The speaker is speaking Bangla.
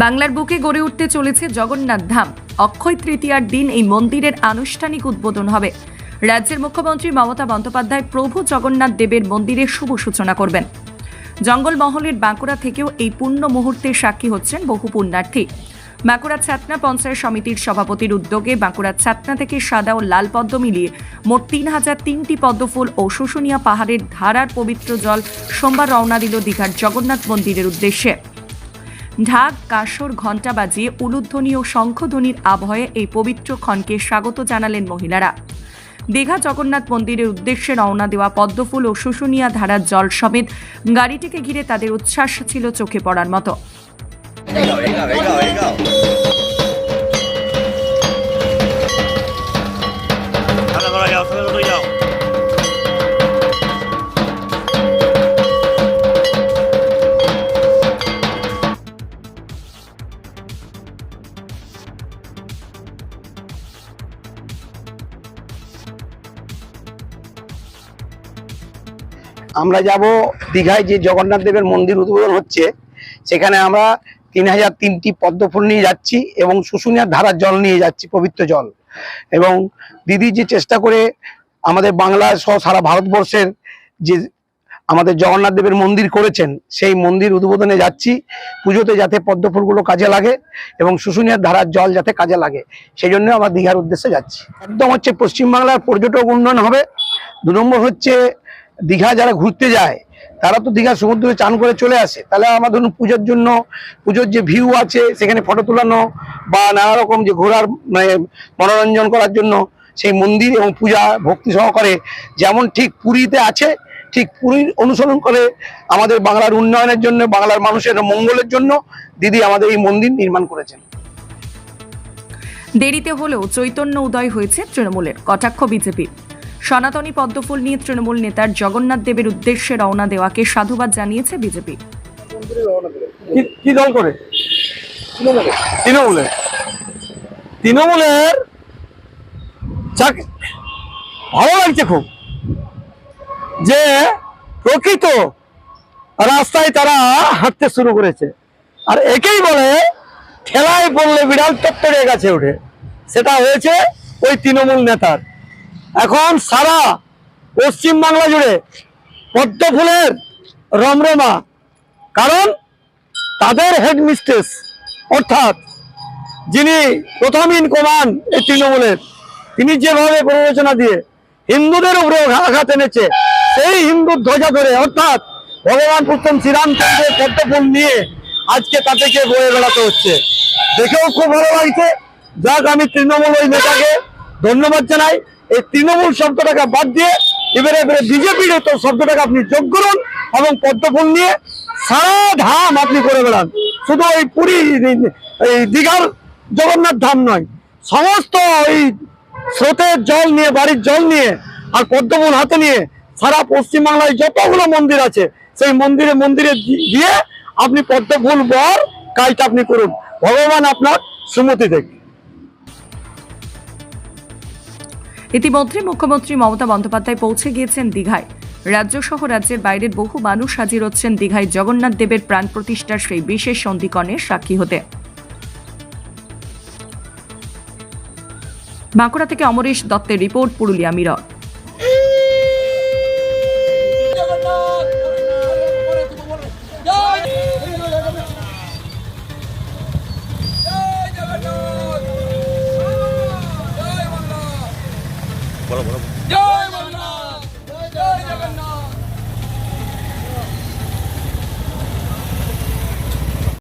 বাংলার বুকে গড়ে উঠতে চলেছে জগন্নাথ ধাম। অক্ষয় তৃতীয়ার দিন এই মন্দিরের আনুষ্ঠানিক উদ্বোধন হবে। রাজ্যের মুখ্যমন্ত্রী মমতা বন্দ্যোপাধ্যায় প্রভু জগন্নাথ দেবের মন্দিরের শুভ সূচনা করবেন। জঙ্গলমহলের বাঁকুড়া থেকেও এই পুণ্য মুহূর্তের সাক্ষী হচ্ছেন বহু পুণ্যার্থী। বাঁকুড়া ছাতনা পঞ্চায়েত সমিতির সভাপতির উদ্যোগে বাঁকুড়া ছাতনা থেকে সাদা ও লাল পদ্ম মিলিয়ে মোট ৩,০০৩টি পদ্মফুল ও শুশুনিয়া পাহাড়ের ধারার পবিত্র জল সোমবার রওনা দিল দীঘার জগন্নাথ মন্দিরের উদ্দেশ্যে। ঢাক, কাসর, ঘণ্টা বাজিয়ে উলুধ্বনি ও শঙ্খধ্বনির আবহে এই পবিত্র ক্ষণকে স্বাগত জানালেন মহিলারা। দীঘা জগন্নাথ মন্দিরের উদ্দেশ্যে রওনা দেওয়া পদ্মফুল ও শুশুনিয়া ধারার জল সমেত গাড়িটিকে ঘিরে তাদের উচ্ছ্বাস ছিল চোখে পড়ার মতো। আমরা যাব দীঘায় যে জগন্নাথ দেবের মন্দির উদ্বোধন হচ্ছে, সেখানে আমরা ৩,০০৩টি পদ্মফুল নিয়ে যাচ্ছি এবং শুশুনিয়ার ধারার জল নিয়ে যাচ্ছি, পবিত্র জল। এবং দিদি যে চেষ্টা করে আমাদের বাংলা সহ সারা ভারতবর্ষের যে আমাদের জগন্নাথ দেবের মন্দির করেছেন, সেই মন্দির উদ্বোধনে যাচ্ছি। পুজোতে যাতে পদ্মফুলগুলো কাজে লাগে এবং শুশুনিয়ার ধারার জল যাতে কাজে লাগে, সেই জন্য আমরা দীঘার উদ্দেশ্যে যাচ্ছি। একদম হচ্ছে পশ্চিমবাংলার পর্যটক উন্নয়ন হবে। ২ নম্বর হচ্ছে দীঘা যারা ঘুরতে যায় তারা তো দীঘা সমুদ্রে চান করে চলে আসে, তাহলে আমার ধরুন পুজোর জন্য, পুজোর যে ভিউ আছে সেখানে ফটো তোলানো বা নানা রকম যে ঘোরার মনোরঞ্জন করার জন্য সেই মন্দির এবং পূজা ভক্তি সহকারে যেমন ঠিক পুরীতে আছে, ঠিক পুরীর অনুসরণ করে আমাদের বাংলার উন্নয়নের জন্য, বাংলার মানুষের মঙ্গলের জন্য দিদি আমাদের এই মন্দির নির্মাণ করেছেন। দেরিতে হলেও চৈতন্য উদয় হয়েছে তৃণমূলের, কটাক্ষ বিজেপি। সনাতনী পদ্মফুল নিয়ে তৃণমূল নেতার জগন্নাথ দেবের উদ্দেশ্যে রওনা দেওয়াকে সাধুবাদ জানিয়েছে বিজেপি। কি দল করে? তৃণমূলের ভালো লাগছে খুব যে প্রকৃত রাস্তায় তারা হাঁটতে শুরু করেছে। আর একেই বলে ঠেলায় পড়লে বিড়াল টপ্পরে গাছে ওঠে, সেটা হয়েছে ওই তৃণমূল নেতার। এখন সারা পশ্চিম বাংলা জুড়ে পদ্মফুলের রমরমা, কারণ তাদের হেডমিস্ট্রেস অর্থাৎ যিনি প্রথম ইন কমান্ড এই তৃণমূলের, তিনি যেভাবে প্ররোচনা দিয়ে হিন্দুদের উপরে আঘাত এনেছে, সেই হিন্দুর ধ্বজা ধরে অর্থাৎ ভগবান প্রথম শ্রীরামচন্দ্রের পদ্মফুল নিয়ে আজকে তাদেরকে বয়ে বেড়াতে হচ্ছে। দেখেও খুব ভালো লাগছে। যাক, আমি তৃণমূল ওই নেতাকে ধন্যবাদ জানাই। এই তৃণমূল শব্দটাকে বাদ দিয়ে এবারে বিজেপির তো শব্দটাকে আপনি যোগ করুন এবং পদ্মফুল নিয়ে সারা ধাম আপনি করে বেড়ান। শুধু ওই পুরী এই দীঘার জগন্নাথ ধাম নয়, সমস্ত ওই স্রোতের জল নিয়ে, বাড়ির জল নিয়ে আর পদ্মফুল হাতে নিয়ে সারা পশ্চিমবাংলায় যতগুলো মন্দির আছে সেই মন্দিরে মন্দিরে গিয়ে আপনি পদ্মফুল বর কাজটা আপনি করুন। ভগবান আপনার সুমতি দেখ। ইতিমধ্যে মুখ্যমন্ত্রী মমতা বন্দ্যোপাধ্যায় পৌঁছে গিয়েছেন দীঘায়। রাজ্য সহ রাজ্যের বাইরের বহু মানুষ হাজির হচ্ছেন দীঘায় জগন্নাথ দেবের প্রাণ প্রতিষ্ঠার সেই বিশেষ সন্ধিক্ষণের সাক্ষী হতে। বাঁকুড়া থেকে অমরেশ দত্তের রিপোর্ট, পুরুলিয়া মিরর। জয়